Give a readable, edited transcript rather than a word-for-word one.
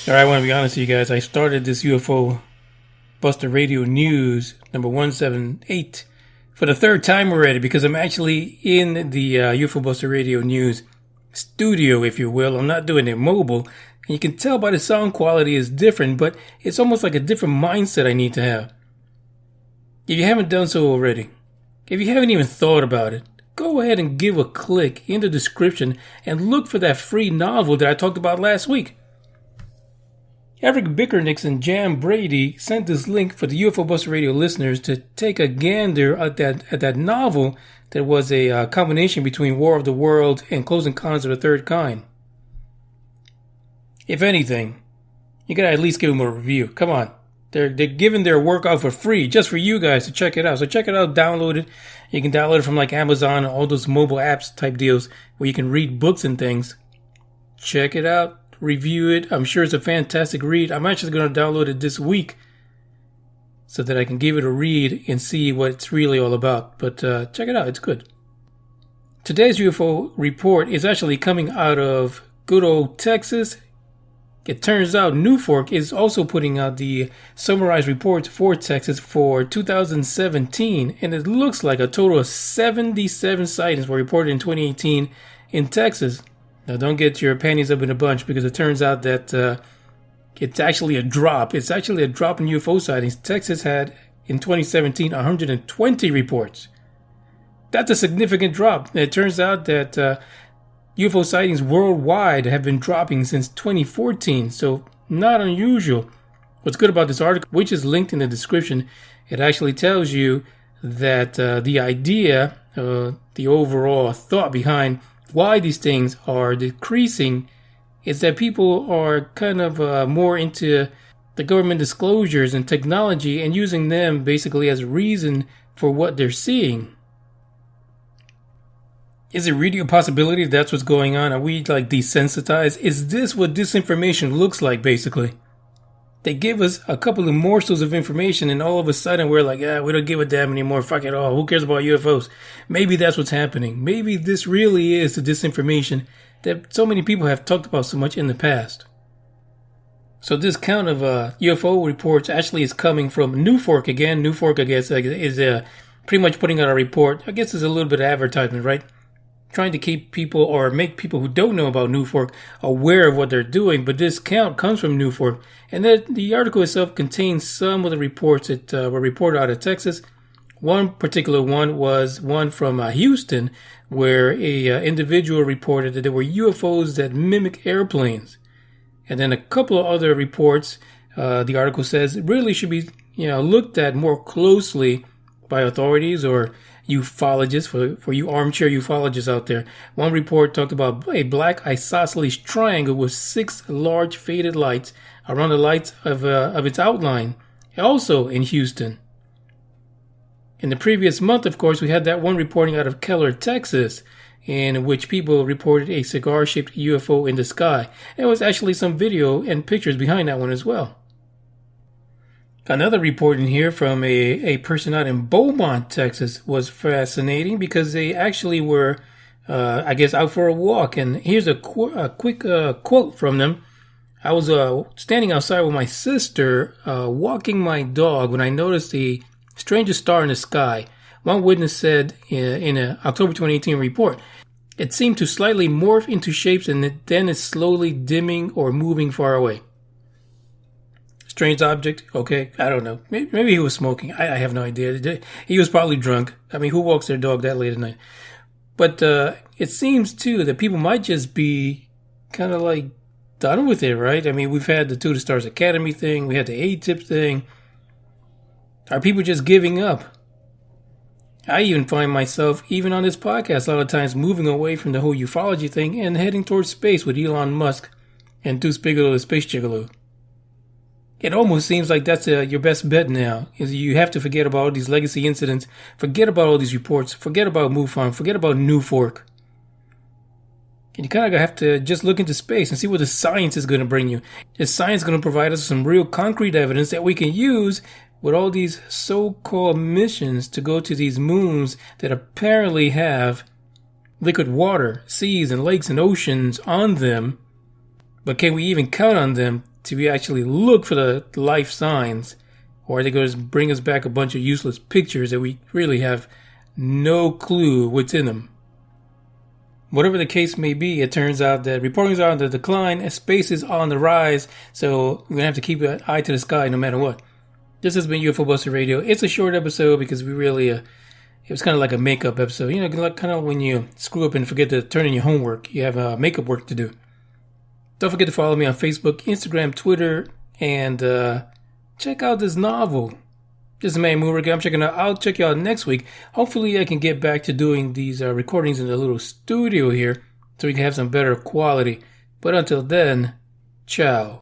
All right, I want to be honest with you guys. I started this UFO Buster Radio News number 178 for the third time already because I'm actually in the UFO Buster Radio News studio, if you will. I'm not doing it mobile. And you can tell by the sound quality is different, but it's almost like a different mindset I need to have. If you haven't done so already, if you haven't even thought about it, go ahead and give a click in the description and look for that free novel that I talked about last week. Eric Bickernix and Jan Brady sent this link for the UFO Buster Radio listeners to take a gander at that novel that was a combination between War of the Worlds and Close Encounters of the Third Kind. If anything, you gotta at least give them a review. Come on. They're giving their work out for free just for you guys to check it out. So check it out, download it. You can download it from like Amazon and all those mobile apps type deals where you can read books and things. Check it out. Review it. I'm sure it's a fantastic read. I'm actually going to download it this week so that I can give it a read and see what it's really all about. But check it out. It's good. Today's UFO report is actually coming out of good old Texas. It turns out Newfork is also putting out the summarized reports for Texas for 2017, and it looks like a total of 77 sightings were reported in 2018 in Texas. Now, don't get your panties up in a bunch because it turns out that it's actually a drop. It's actually a drop in UFO sightings. Texas had, in 2017, 120 reports. That's a significant drop. And it turns out that UFO sightings worldwide have been dropping since 2014, so not unusual. What's good about this article, which is linked in the description, it actually tells you that the idea, the overall thought behind why these things are decreasing is that people are kind of more into the government disclosures and technology and using them basically as a reason for what they're seeing. Is it really a possibility that's what's going on? Are we like desensitized? Is this what disinformation looks like basically? They give us a couple of morsels of information and all of a sudden we're like, we don't give a damn anymore. Fuck it all. Who cares about UFOs? Maybe that's what's happening. Maybe this really is the disinformation that so many people have talked about so much in the past. So this count of UFO reports actually is coming from Newfork again. Newfork, I guess, is pretty much putting out a report. I guess it's a little bit of advertisement, right? Trying to keep people or make people who don't know about Newfork aware of what they're doing. But this count comes from Newfork. And the article itself contains some of the reports that were reported out of Texas. One particular one was one from Houston, where a individual reported that there were UFOs that mimic airplanes. And then a couple of other reports, the article says, really should be looked at more closely by authorities or ufologists, for you armchair ufologists out there. One report talked about a black isosceles triangle with 6 large faded lights around the lights of its outline, also in Houston. In the previous month, of course, we had that one reporting out of Keller, Texas, in which people reported a cigar-shaped UFO in the sky. There was actually some video and pictures behind that one as well. Another report in here from a person out in Beaumont, Texas was fascinating because they actually were, out for a walk. And here's a quick quote from them. I was standing outside with my sister, walking my dog when I noticed the strangest star in the sky. One witness said in an October 2018 report, it seemed to slightly morph into shapes and then it's slowly dimming or moving far away. Strange object? Okay, I don't know. Maybe he was smoking. I have no idea. He was probably drunk. I mean, who walks their dog that late at night? But it seems, too, that people might just be kind of like done with it, right? I mean, we've had the To the Stars Academy thing. We had the A-Tip thing. Are people just giving up? I even find myself, even on this podcast, a lot of times moving away from the whole ufology thing and heading towards space with Elon Musk and Despicable the Space Gigolo. It almost seems like that's your best bet now, is you have to forget about all these legacy incidents, forget about all these reports, forget about MUFON, forget about Newfork. And you kind of have to just look into space and see what the science is going to bring you. Is science going to provide us some real concrete evidence that we can use with all these so-called missions to go to these moons that apparently have liquid water, seas and lakes and oceans on them? But can we even count on them to actually look for the life signs, or are they going to bring us back a bunch of useless pictures that we really have no clue what's in them? Whatever the case may be, it turns out that reportings are on the decline and space is on the rise, so we're going to have to keep an eye to the sky no matter what. This has been UFO Buster Radio. It's a short episode because we really, it was kind of like a makeup episode. You know, like kind of when you screw up and forget to turn in your homework, you have makeup work to do. Don't forget to follow me on Facebook, Instagram, Twitter, and check out this novel. This is Manny Moore. I'm checking out. I'll check you out next week. Hopefully I can get back to doing these recordings in the little studio here so we can have some better quality. But until then, ciao.